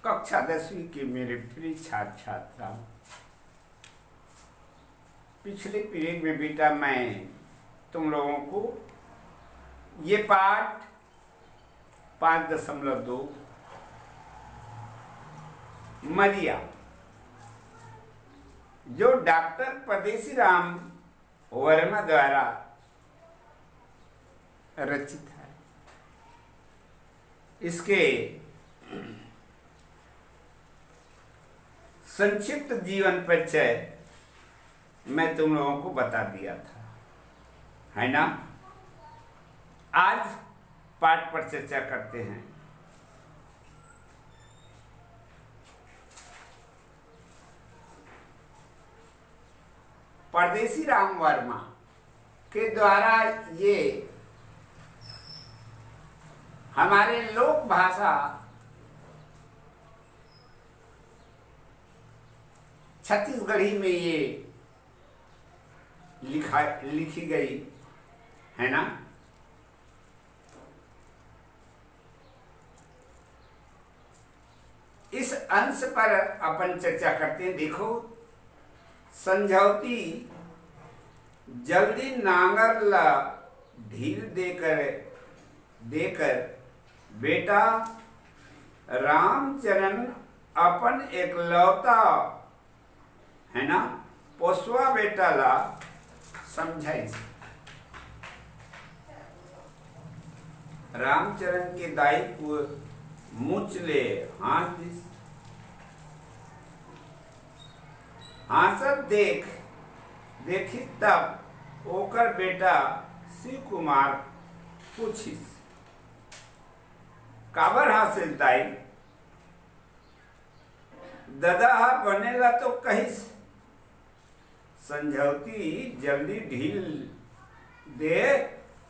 कक्षा 10वीं के मेरे प्रिय छात्र छात्रा, पिछले पीरियड में बेटा मैं तुम लोगों को ये पाठ 5.2 मरिया जो डॉक्टर परदेसी राम वर्मा द्वारा रचित है, इसके संक्षिप्त जीवन परिचय मैं तुम लोगों को बता दिया था, है ना। आज पाठ पर चर्चा करते हैं। परदेसी राम वर्मा के द्वारा ये हमारे लोक भाषा छत्तीसगढ़ी में ये लिखी गई है ना। इस अंश पर अपन चर्चा करते हैं। देखो, समझौती जल्दी नांगर ला ढील देकर बेटा रामचरण अपन एकलौता है ना पोसवा बेटा ला समझाई। रामचरण के दाई को मुचले हासत देखी तब ओकर बेटा शिव कुमार पूछिस, काबर हासिल दाई ददा बनेला तो कहिस। समझौती जल्दी ढील दे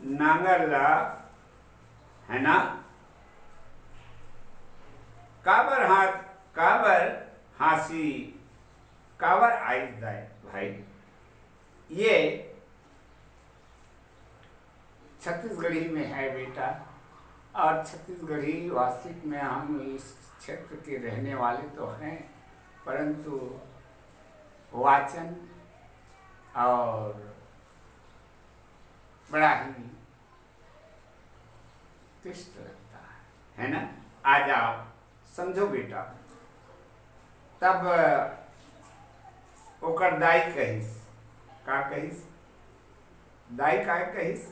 नांगर ला है ना। काबर हासी काबर आई दाई भाई। ये छत्तीसगढ़ी में है बेटा, और छत्तीसगढ़ी वास्तविक में हम इस क्षेत्र के रहने वाले तो हैं, परंतु वाचन और बड़ा ही क्लिष्ट लगता है ना। आ जाओ, समझो बेटा। तब ओकर दाई कहिस, का कहिस दाई का कहिस,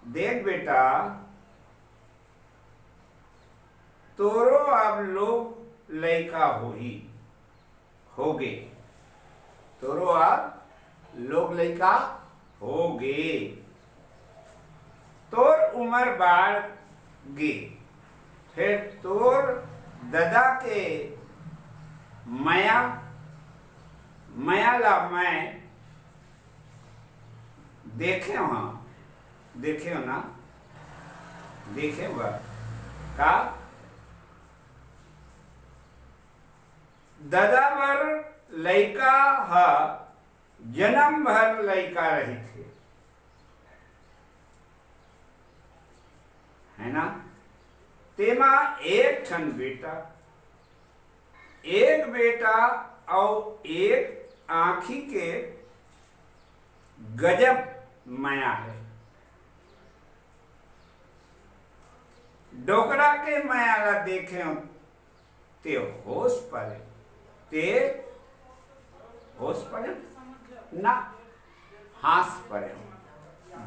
देख बेटा तोरो अब लोग लइका होगे, तोरो अब लोग लइका होगे, तोर उम्र बाढ़ गे, फिर तोर ददा के मया ला मैं देखे हो ना, देखे हुआ का ददा भर लइका हा जन्म भर लइका रही थे, है ना। तेमा एक ठन बेटा, एक बेटा और एक आँखी के गजब माया है। डोकरा के माया ला देखे ते होश पड़े ना हास पड़े।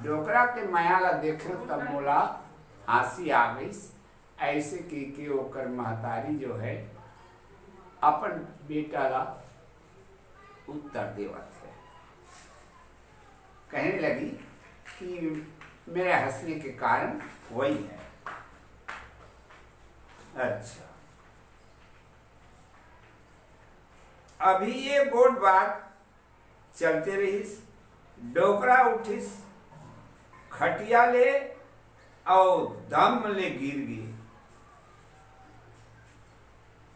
डोकरा के माया ला देखे तब मोला हंसी आ गई। ऐसे की ओकर महतारी जो है अपन बेटा ला उत्तर देवत है, कहने लगी कि मेरे हंसने के कारण वही है। अच्छा, अभी ये बोट बात चलते रहीस, डोकरा उठिस खटिया ले और दम ले गिर गई।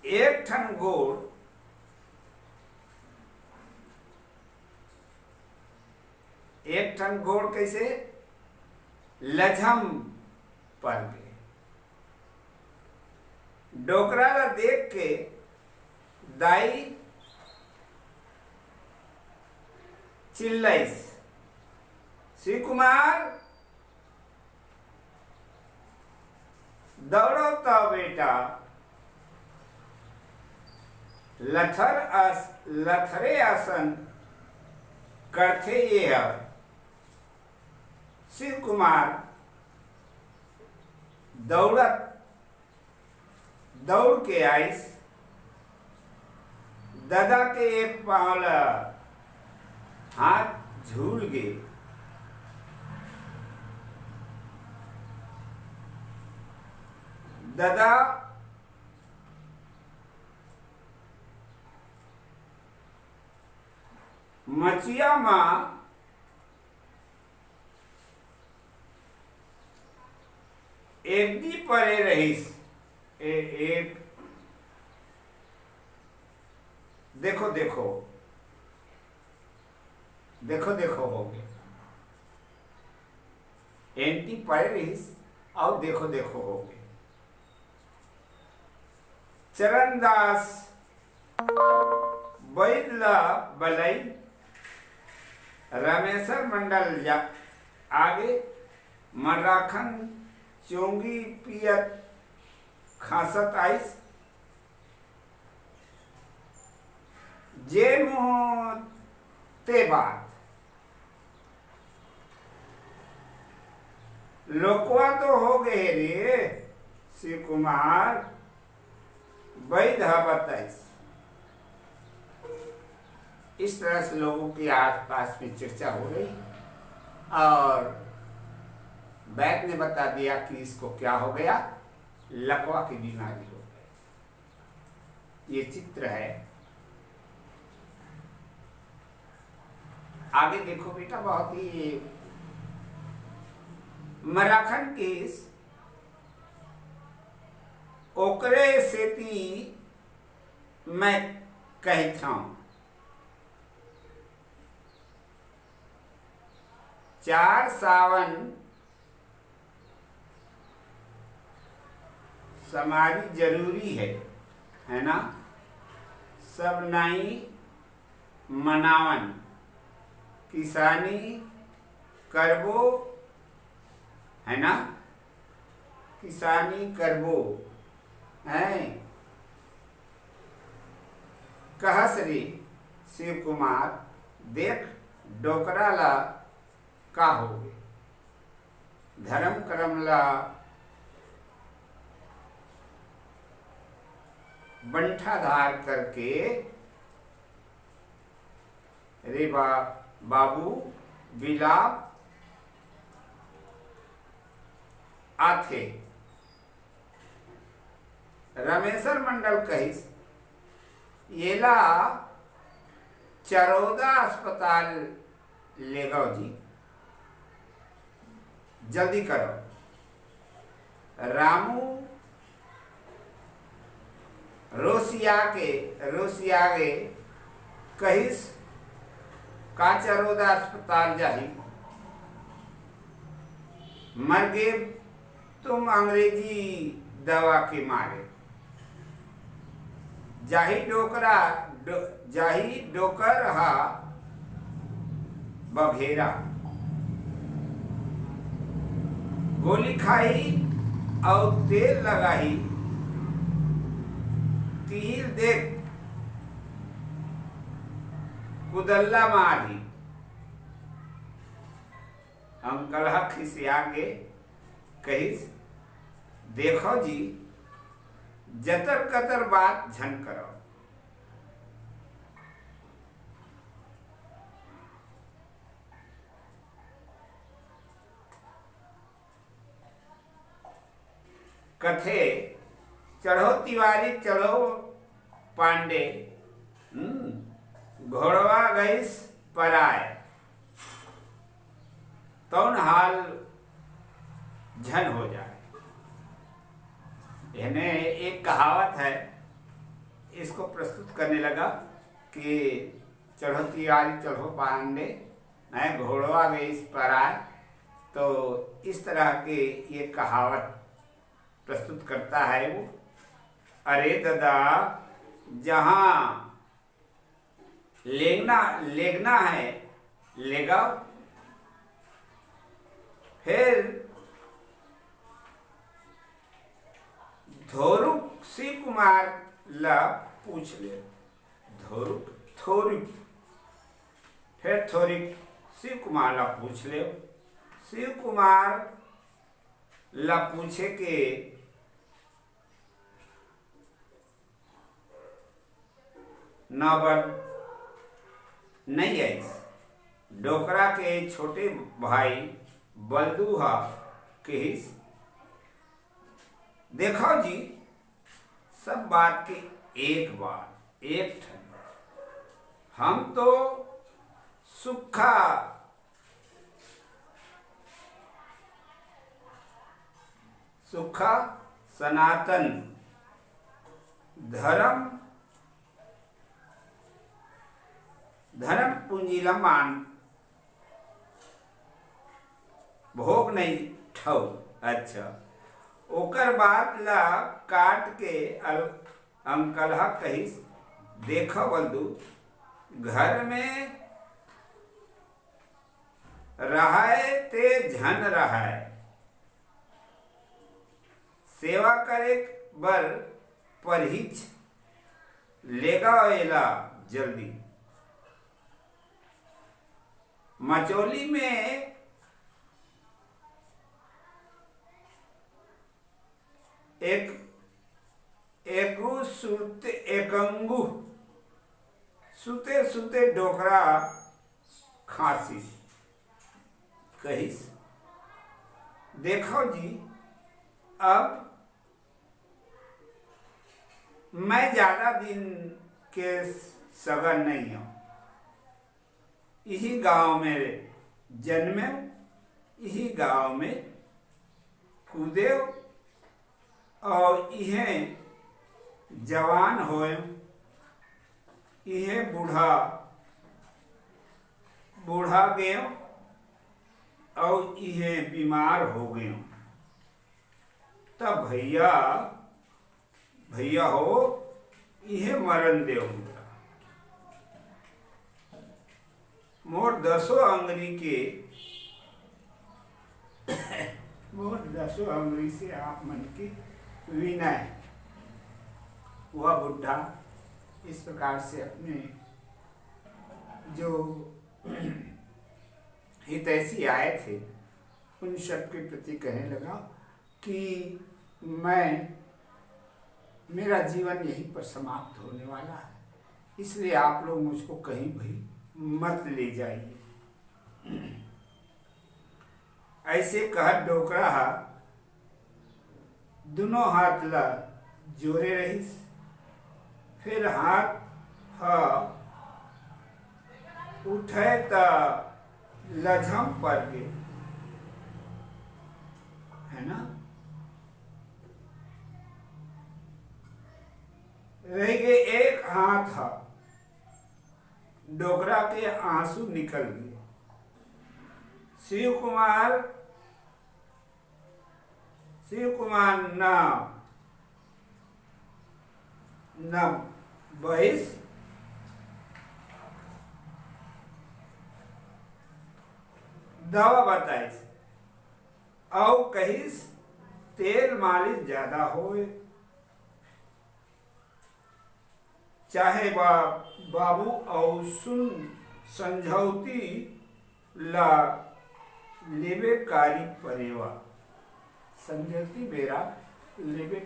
एक ठन गोड़ कैसे लझम पड़ गए। डोकरा ला देख के दाई चिल्लाइस, श्री कुमार दौड़ो तो बेटा, लथरे आसन करते ये है। श्री कुमार दौड़ के आइस, दादा के एक पांव हाथ झूल गए। दादा मचिया माँ एक दी परे रहीस, एक देखो देखो देखो देखो हो गए, एंटी परे रहीस और देखो देखो हो गए। चरणदास बैदला बलई, रामेश्वर मंडल आगे, मराखन चोंगी पियत खासत आइस, जे मुँह ते बात, लोकवा तो हो गए रे श्री कुमार, वैध बताइस। इस तरह से लोगों के आसपास में चर्चा हो रही और वैद्य ने बता दिया कि इसको क्या हो गया, लकवा की बीमारी हो गई। ये चित्र है, आगे देखो बेटा, बहुत ही मराखन केस ओकरे सेती मैं कहता हूं, 4 सावन समारी जरूरी है ना, सब नाई मनावन, किसानी करबो, है ना, किसानी करबो है। कहस रे शिव कुमार, देख डोकरा ला का हो गए, धर्म कर्म ला बंठाधार करके रे बाबू बिलाप आथे। रामेश्वर मंडल कहिस, येला चरौदा अस्पताल ले गो जी, जल्दी करो। रामू रोसिया के कहिस, का चरौदा अस्पताल जाही, मर गे तुम अंग्रेजी दवा के मारे, जाही डोकर हा बघेरा, गोली खाई और तेल लगाई, तीर देख कुदल्ला मारी। अंकल खिसिया के कहिस, देखो जी जतर कतर बात झन करो, कथे चढ़ो तिवारी चढ़ो पांडे, घोड़वा गईस पराए, तौन हाल झन हो जाए। यानी एक कहावत है, इसको प्रस्तुत करने लगा कि चढ़ो तिवारी चढ़ो पांडे, घोड़वा गईस पराए। तो इस तरह के ये कहावत प्रस्तुत करता है वो। अरे दादा, जहां लेगना है लेगाओ। फिर धोरुक शिव कुमार ला पूछ ले। धोरुक थोरिक, फिर थोरिक शिव कुमार ला पूछ ले। शिव कुमार ला पूछे के नबर नहीं आई। डोकरा के छोटे भाई बलदूहा कहिस, देखो जी, सब बात के एक बार एक ठन। हम तो सुखा सनातन धर्म पूंजीला मान भोग नहीं ठौ। अच्छा, ओकर बात ला काट के अंकलहा कहिस, देखो बलदू, घर में रहाय ते झन रहाय, सेवा करे बर परहिच लेगा वेला जल्दी। मचौली में एकंगू सुते सुते डोकरा खांसी कहिस, देखो जी, अब मैं ज्यादा दिन के सगन नहीं हूं। यही गांव में जन्मे, यही गांव में कूदे और इहें जवान होए, इहें बूढ़ा गए और इहें बीमार हो गए। तब भैया हो, इहें मरण देव मोर 10 अंगुरी से आप मन की विनय। वह बुढ़ा इस प्रकार से अपने जो हितैषी आए थे उन सब के प्रति कहने लगा कि मेरा जीवन यहीं पर समाप्त होने वाला है, इसलिए आप लोग मुझको कहीं भी मत ले जाइए। ऐसे कह डोकरा दोनों हाथ ला जोड़े रहीस। फिर हाथ उठे त लझम पर के, है ना, रह गए एक हाथ। डोकरा के आंसू निकल गए। शिव कुमार न बहिस दवा बताइस और कहिस तेल मालिश ज्यादा होए, चाहे बाबू और सुन समझौती ला लेबे कारी परेवा। समझौती बेरा लेबे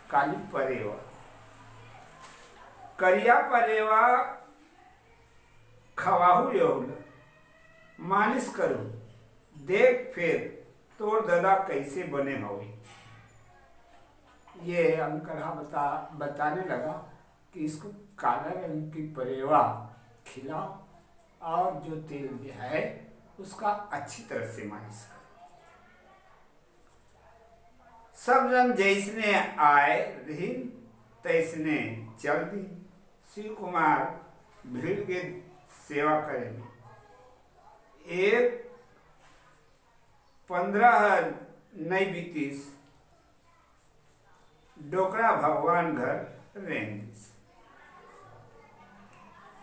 काली परेवा, करिया परेवा खवाहू यहुल, मालिश करो, देख फिर तोर दादा कैसे बने होए। ये अंकड़ा बताने लगा कि इसको काला रंग की परेवा खिलाओ और जो तेल भी है उसका अच्छी तरह से मालिश करो। सब जन जैसने आए रही तैसने चल दी। शिव कुमार भीड़ के सेवा करेंगे। एक 15 नहीं बीतीस डोकरा भगवान घर रेंदिस।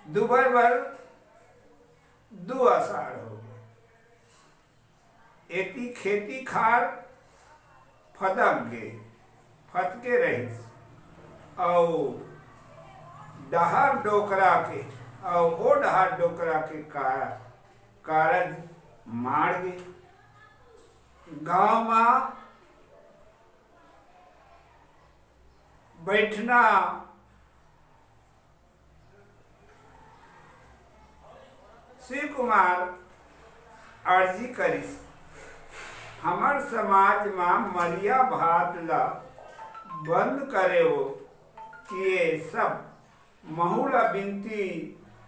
दुबर भर 2 आषाढ़ हो गए। एती खेती खार फदक गे फतके रहीस और डहार डोकरा के और वो डहार डोकरा के कारज मार गे। गाँव में बैठना शिव कुमार अर्जी करिस, हमर समाज में मरिया भात ला बंद करे हो कि ये सब महूला बिनती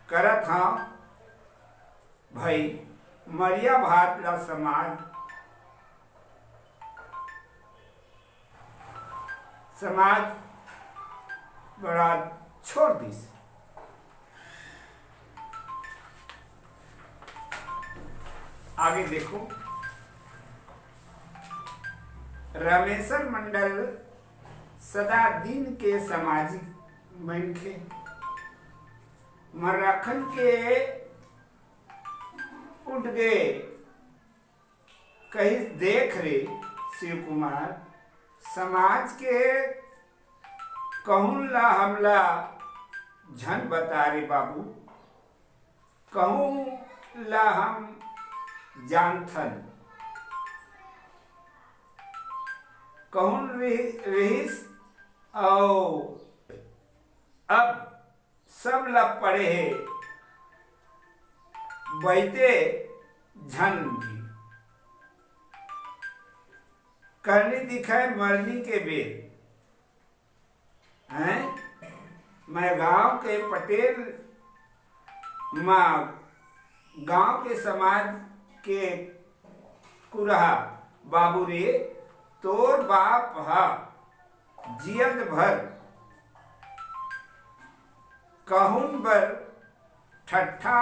करत हाँ भाई मरिया भात ला समाज बड़ा छोड़ दिस। आगे देखो, रमेशर मंडल सदा दिन के सामाजिक मनखे मरखन के उठ गए कहीं देख रे शिव कुमार समाज के कहूँ ला हमला झन बता रे बाबू, कहूँ ला हम जानथन, कहूँ रहीस और अब सब ला पड़े है बैठे झन भी करनी दिखाए मरनी के बेर हैं। मैं गांव के पटेल माँ गांव के समाज के कुरहा बाबू रे तोर बाप हा जियत भर कहून बर ठट्ठा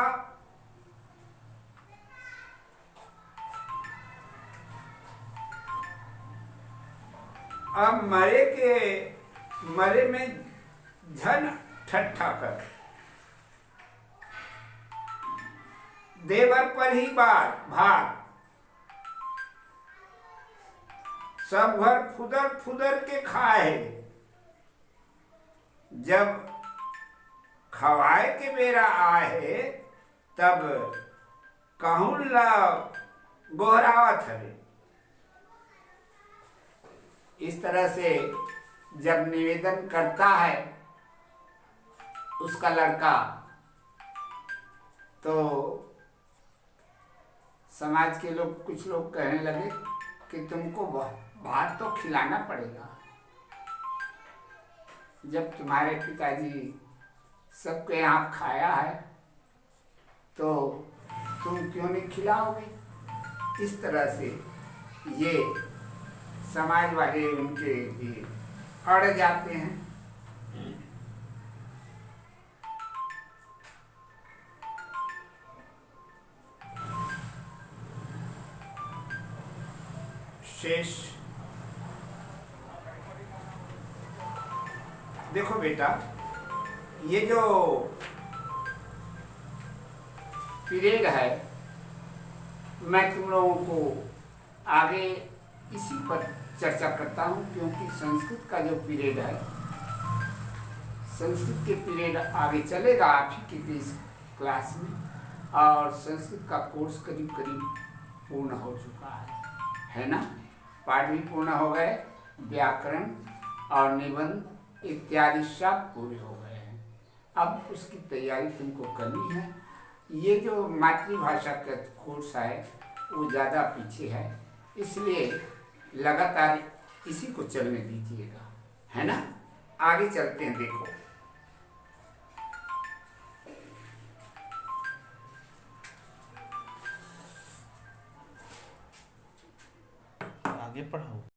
अब मरे में झन ठट्ठा कर देवर पर ही बात भात सब घर फुदर फुदर के खाए। जब खवाए के बेरा आए तब कहूँ ला गोहरावत हवे। इस तरह से जब निवेदन करता है उसका लड़का तो समाज के लोग कुछ लोग कहने लगे कि तुमको भात तो खिलाना पड़ेगा, जब तुम्हारे पिताजी सबके यहाँ खाया है तो तुम क्यों नहीं खिलाओगे। इस तरह से ये समाज वाले उनके लिए अड़ जाते हैं। शेष देखो बेटा, ये जो पीरियड है मैं तुम लोगों को आगे इसी पर चर्चा करता हूँ, क्योंकि संस्कृत का जो पीरियड है, संस्कृत के पीरियड आगे चलेगा आप ही के इस क्लास में, और संस्कृत का कोर्स करीब करीब पूर्ण हो चुका है ना। पाठ भी पूर्ण हो गए, व्याकरण और निबंध इत्यादि सब पूरे हो गए हैं। अब उसकी तैयारी तुमको करनी है। ये जो मातृभाषा का कोर्स है वो ज़्यादा पीछे है, इसलिए लगातार इसी को चलने दीजिएगा, है ना। आगे चलते हैं। देखो आगे पढ़ाओ।